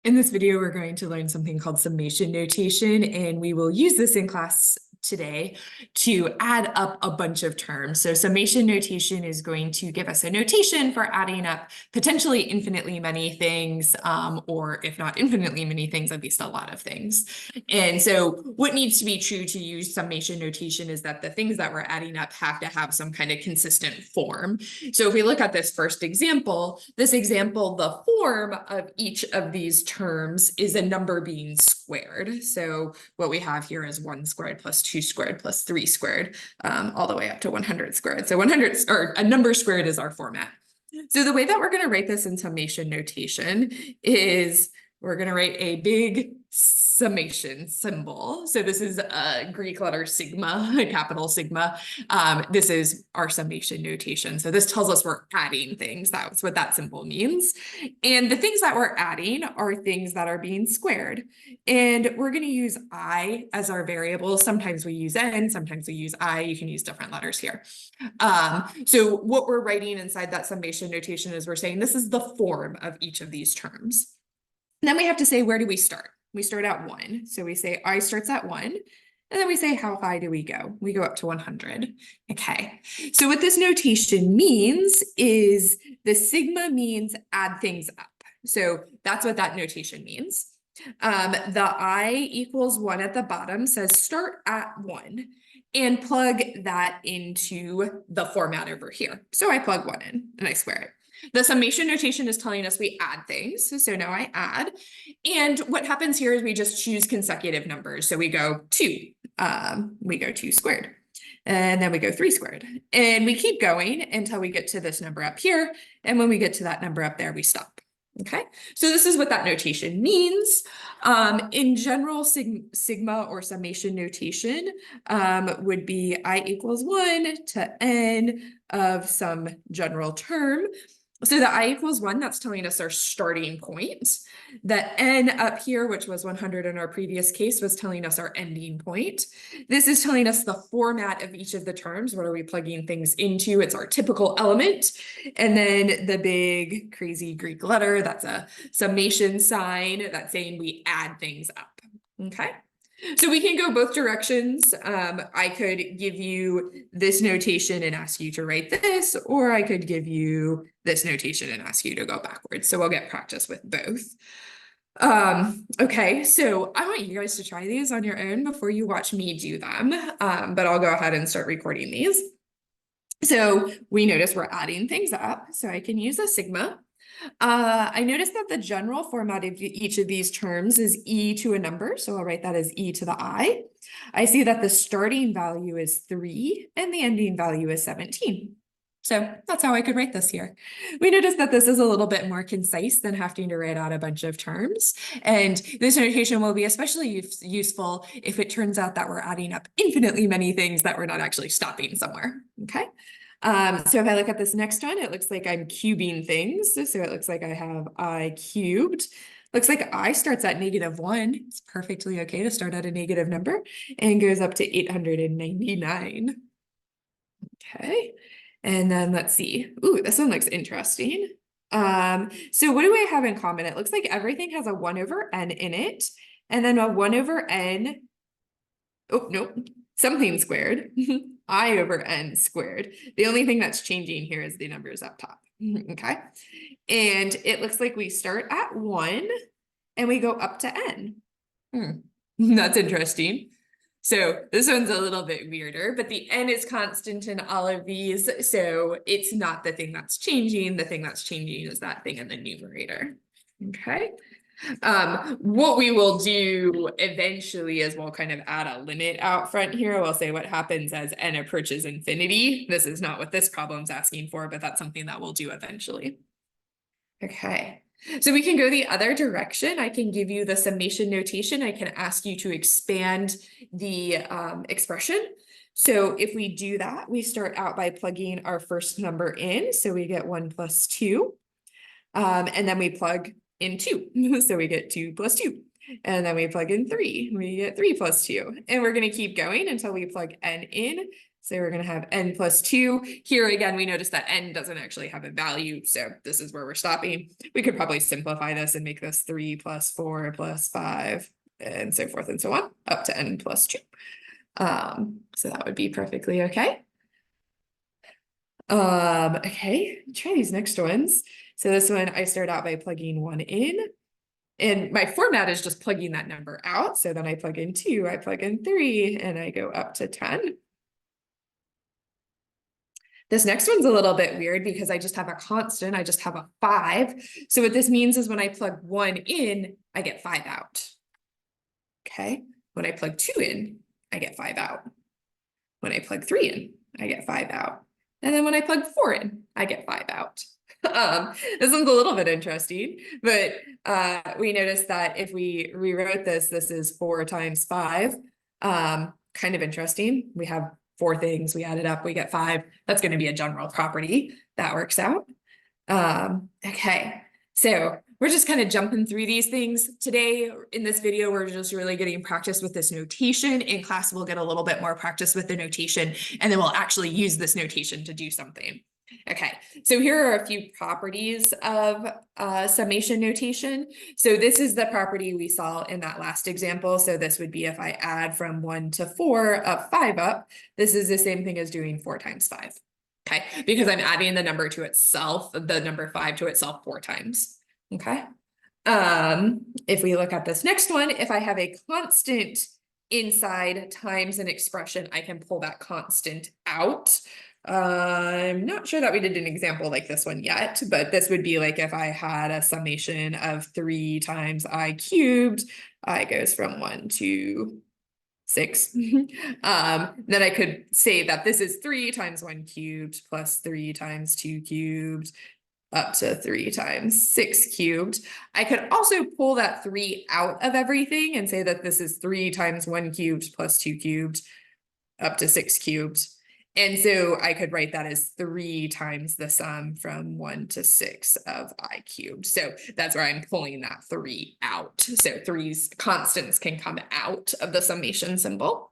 In this video, we're going to learn something called summation notation, and we will use this in class today to add up a bunch of terms. So summation notation is going to give us a notation for adding up potentially infinitely many things, or if not infinitely many things, at least a lot of things. And so what needs to be true to use summation notation is that the things that we're adding up have to have some kind of consistent form. So if we look at this first example, the form of each of these terms is a number being squared. So what we have here is 1 squared plus 2 squared plus 3 squared, all the way up to 100 squared. So 100, or a number squared, is our format. So the way that we're going to write this in summation notation is we're going to write a big summation symbol. So this is a Greek letter sigma, a capital sigma. This is our summation notation. So this tells us we're adding things. That's what that symbol means. And the things that we're adding are things that are being squared. And we're going to use I as our variable. Sometimes we use N, sometimes we use I. You can use different letters here. So what we're writing inside that summation notation is we're saying this is the form of each of these terms. And then we have to say, where do we start? We start at 1. So we say I starts at 1. And then we say, how high do we go? We go up to 100. Okay. So what this notation means is the sigma means add things up. So that's what that notation means. The I equals 1 at the bottom says start at 1 and plug that into the format over here. So I plug 1 in and I square it. The summation notation is telling us we add things. So now I add. And what happens here is we just choose consecutive numbers. So we go 2. We go 2 squared. And then we go 3 squared. And we keep going until we get to this number up here. And when we get to that number up there, we stop. Okay, so this is what that notation means. In general, sigma or summation notation would be I equals 1 to n of some general term. So the I equals 1, that's telling us our starting point. The n up here, which was 100 in our previous case, was telling us our ending point. This is telling us the format of each of the terms. What are we plugging things into? It's our typical element. And then the big crazy Greek letter, that's a summation sign that's saying we add things up. Okay. So we can go both directions. I could give you this notation and ask you to write this, or I could give you this notation and ask you to go backwards. So we'll get practice with both. Okay, so I want you guys to try these on your own before you watch me do them, but I'll go ahead and start recording these. So we notice we're adding things up, so I can use a sigma. I noticed that the general format of each of these terms is e to a number, so I'll write that as e to the I. I see that the starting value is 3 and the ending value is 17. So that's how I could write this here. We notice that this is a little bit more concise than having to write out a bunch of terms. And this notation will be especially useful if it turns out that we're adding up infinitely many things that we're not actually stopping somewhere, okay? So if I look at this next one, it looks like I'm cubing things. So it looks like I have I cubed. Looks like I starts at -1. It's perfectly okay to start at a negative number and goes up to 899. Okay. And then let's see. Ooh, this one looks interesting. So what do I have in common? It looks like everything has a 1 over n in it. And then a 1 over n. Oh, nope. Something squared. I over n squared. The only thing that's changing here is the numbers up top. Okay. And it looks like we start at 1 and we go up to n. That's interesting. So this one's a little bit weirder, but the n is constant in all of these. So it's not the thing that's changing. The thing that's changing is that thing in the numerator. Okay. What we will do eventually is we'll kind of add a limit out front here. We'll say what happens as n approaches infinity. This is not what this problem's asking for, but that's something that we'll do eventually. Okay, so we can go the other direction. I can give you the summation notation. I can ask you to expand the expression. So if we do that, we start out by plugging our first number in. So we get 1 plus 2, and then we plug in 2. So we get 2 plus 2. And then we plug in 3. We get 3 plus 2. And we're going to keep going until we plug n in. So we're going to have n plus 2. Here again, we notice that n doesn't actually have a value. So this is where we're stopping. We could probably simplify this and make this 3 plus 4 plus 5 and so forth and so on up to n plus 2. So that would be perfectly okay. Okay, try these next ones. So this one, I start out by plugging 1 in. And my format is just plugging that number out. So then I plug in 2, I plug in 3, and I go up to 10. This next one's a little bit weird because I just have a constant, I just have a 5. So what this means is when I plug 1 in, I get 5 out. Okay, when I plug 2 in, I get 5 out. When I plug 3 in, I get 5 out. And then when I plug 4 in, I get 5 out. This one's a little bit interesting, but we noticed that if we rewrote this, this is 4 times 5. Kind of interesting. We have 4 things, we add it up, we get 5. That's going to be a general property. That works out. Okay, so we're just kind of jumping through these things today. In this video, we're just really getting practice with this notation. In class, we'll get a little bit more practice with the notation, and then we'll actually use this notation to do something. Okay, so here are a few properties of summation notation. So this is the property we saw in that last example. So this would be if I add from 1 to 4 up 5 up, this is the same thing as doing 4 times 5. Okay, because I'm adding the number to itself, the number 5 to itself 4 times. Okay. If we look at this next one, if I have a constant inside times an expression, I can pull that constant out. I'm not sure that we did an example like this one yet, but this would be like if I had a summation of 3 times I cubed, I goes from 1 to 6. Then I could say that this is 3 times 1 cubed plus 3 times 2 cubed up to 3 times 6 cubed. I could also pull that 3 out of everything and say that this is 3 times 1 cubed plus 2 cubed up to 6 cubed. And so I could write that as 3 times the sum from 1 to 6 of I cubed. So that's where I'm pulling that 3 out. So 3's constants can come out of the summation symbol.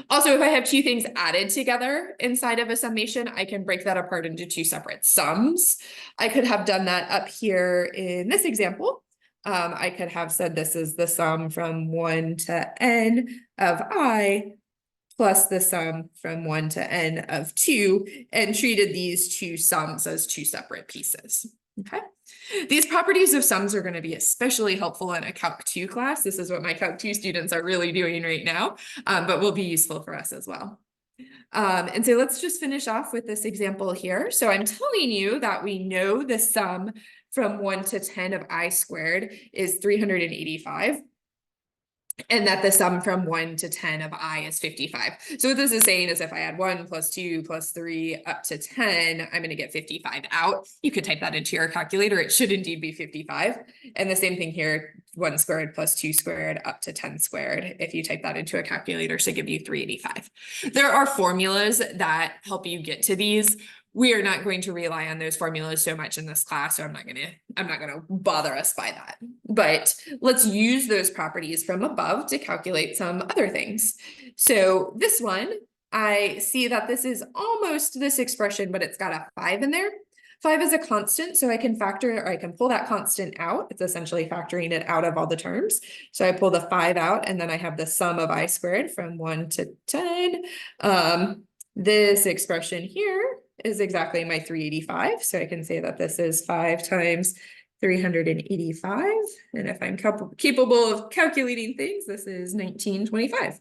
Also, if I have 2 things added together inside of a summation, I can break that apart into 2 separate sums. I could have done that up here in this example. I could have said this is the sum from 1 to n of I plus the sum from 1 to n of 2, and treated these 2 sums as 2 separate pieces. Okay. These properties of sums are going to be especially helpful in a Calc 2 class. This is what my Calc 2 students are really doing right now, but will be useful for us as well. And so let's just finish off with this example here. So I'm telling you that we know the sum from 1 to 10 of I squared is 385. And that the sum from 1 to 10 of I is 55. So what this is saying is if I add 1 plus 2 plus 3 up to 10, I'm going to get 55 out. You could type that into your calculator. It should indeed be 55. And the same thing here, 1 squared plus 2 squared up to 10 squared. If you type that into a calculator, should give you 385. There are formulas that help you get to these. We are not going to rely on those formulas so much in this class, so I'm not gonna bother us by that. But let's use those properties from above to calculate some other things. So this one, I see that this is almost this expression, but it's got a 5 in there. 5 is a constant, so I can factor, or I can pull that constant out. It's essentially factoring it out of all the terms. So I pull the 5 out, and then I have the sum of I squared from 1 to 10. This expression here is exactly my 385. So I can say that this is 5 times 385. And if I'm capable of calculating things, this is 1925.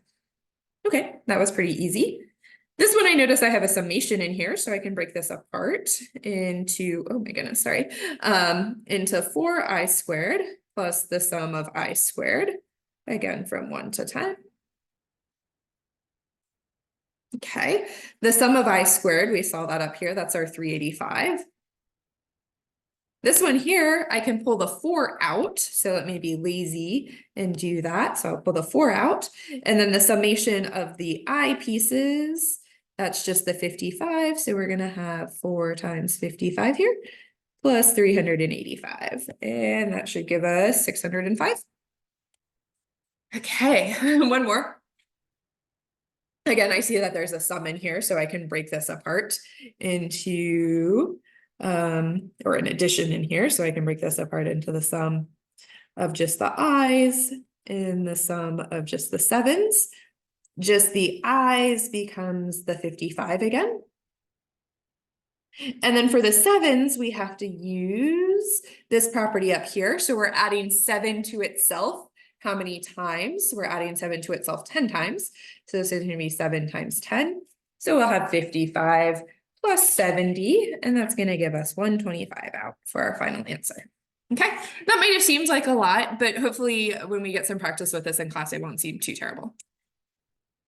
Okay, that was pretty easy. This one, I notice I have a summation in here, so I can break this apart into, oh my goodness, sorry, into 4I squared plus the sum of I squared, again, from 1 to 10. Okay, the sum of I squared, we saw that up here, that's our 385. This one here, I can pull the 4 out, so let me be lazy and do that. So I'll pull the 4 out, and then the summation of the I pieces, that's just the 55. So we're gonna have 4 times 55 here, plus 385, and that should give us 605. Okay, one more. Again, I see that there's a sum in here, so I can break this apart into, or an addition in here, so I can break this apart into the sum of just the i's and the sum of just the sevens. Just the i's becomes the 55 again. And then for the sevens, we have to use this property up here. So we're adding 7 to itself. How many times? We're adding 7 to itself 10 times. So this is going to be 7 times 10. So we'll have 55 plus 70, and that's going to give us 125 out for our final answer. Okay, that might have seemed like a lot, but hopefully when we get some practice with this in class, it won't seem too terrible.